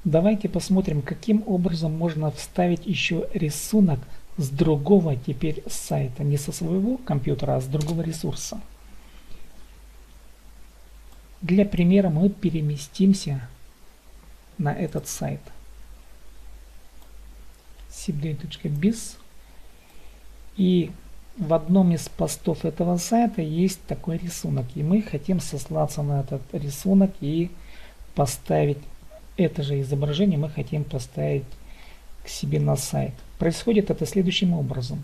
Давайте посмотрим, каким образом можно вставить еще рисунок с другого теперь сайта. Не со своего компьютера, а с другого ресурса. Для примера мы переместимся на этот сайт. cbd.biz. И в одном из постов этого сайта есть такой рисунок. И мы хотим сослаться на этот рисунок и поставить это же изображение, мы хотим поставить к себе на сайт. Происходит это следующим образом.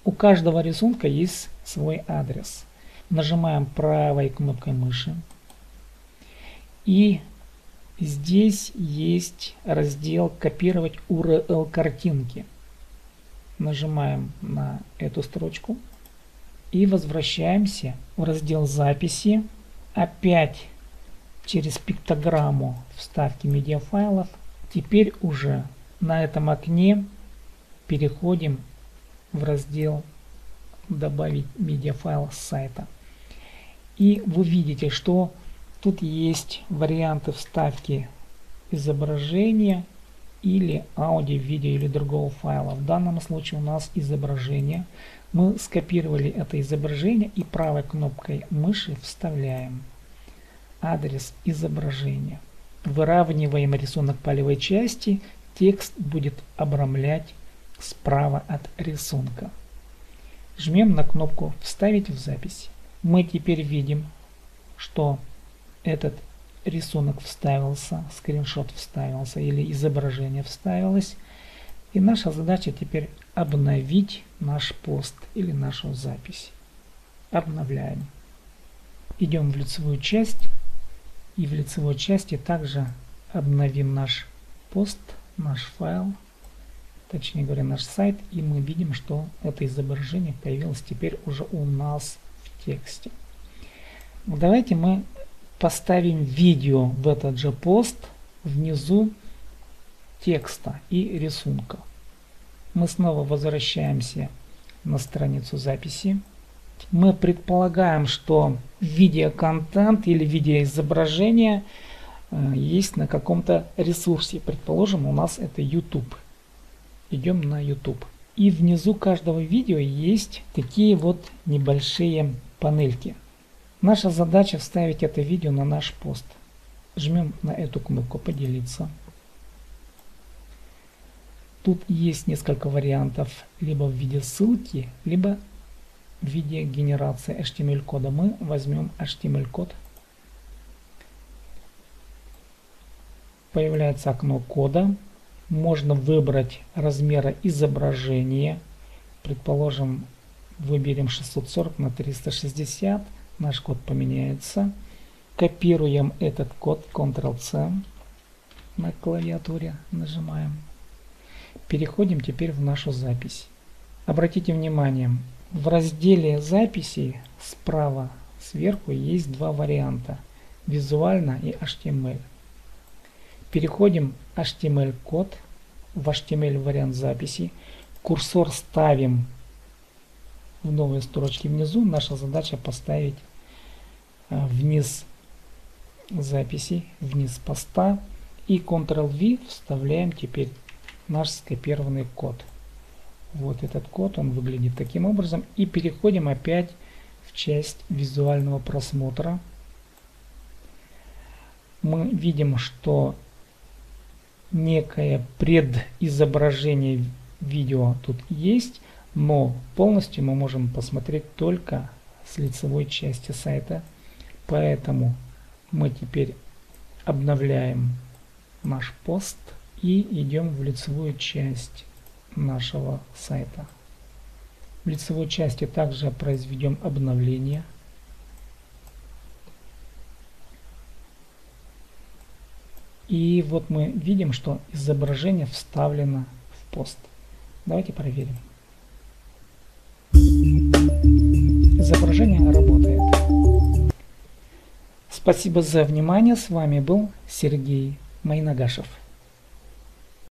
У каждого рисунка есть свой адрес. Нажимаем правой кнопкой мыши. И здесь есть раздел «Копировать URL картинки». Нажимаем на эту строчку и возвращаемся в раздел «Записи». Опять через пиктограмму вставки медиафайлов. Теперь уже на этом окне переходим в раздел «Добавить медиафайл с сайта». И вы видите, что тут есть варианты вставки изображения или аудио, видео или другого файла. В данном случае у нас изображение. Мы скопировали это изображение и правой кнопкой мыши вставляем адрес изображения. Выравниваем рисунок по левой части. Текст будет обрамлять справа от рисунка. Жмем на кнопку «Вставить в запись». Мы теперь видим, что этот рисунок вставился, скриншот вставился или изображение вставилось. И наша задача теперь обновить наш пост или нашу запись. Обновляем. Идем в лицевую часть. И в лицевой части также обновим наш пост, наш файл, точнее говоря, наш сайт. И мы видим, что это изображение появилось теперь уже у нас в тексте. Давайте мы поставим видео в этот же пост внизу текста и рисунка. Мы снова возвращаемся на страницу записи. Мы предполагаем, что видеоконтент или видеоизображение есть на каком-то ресурсе. Предположим, у нас это YouTube. Идем на YouTube. И внизу каждого видео есть такие вот небольшие панельки. Наша задача вставить это видео на наш пост. Жмем на эту кнопку «Поделиться». Тут есть несколько вариантов, либо в виде ссылки, либо в виде генерации HTML-кода. Мы возьмем HTML-код. Появляется окно кода. Можно выбрать размеры изображения. Предположим, выберем 640 на 360. Наш код поменяется. Копируем этот код, Ctrl-C на клавиатуре. Нажимаем. Переходим теперь в нашу запись. Обратите внимание, в разделе записи справа сверху есть два варианта: визуально и HTML. Переходим HTML-код в HTML вариант записи. Курсор ставим в новые строчки внизу. Наша задача поставить вниз записи, вниз поста. И Ctrl-V вставляем теперь наш скопированный код. Вот этот код, он выглядит таким образом. И переходим опять в часть визуального просмотра. Мы видим, что некое предизображение видео тут есть, но полностью мы можем посмотреть только с лицевой части сайта. Поэтому мы теперь обновляем наш пост и идем в лицевую часть нашего сайта. В лицевой части также произведем обновление. И вот мы видим, что изображение вставлено в пост. Давайте проверим. Изображение работает. Спасибо за внимание. С вами был Сергей Майнагашев.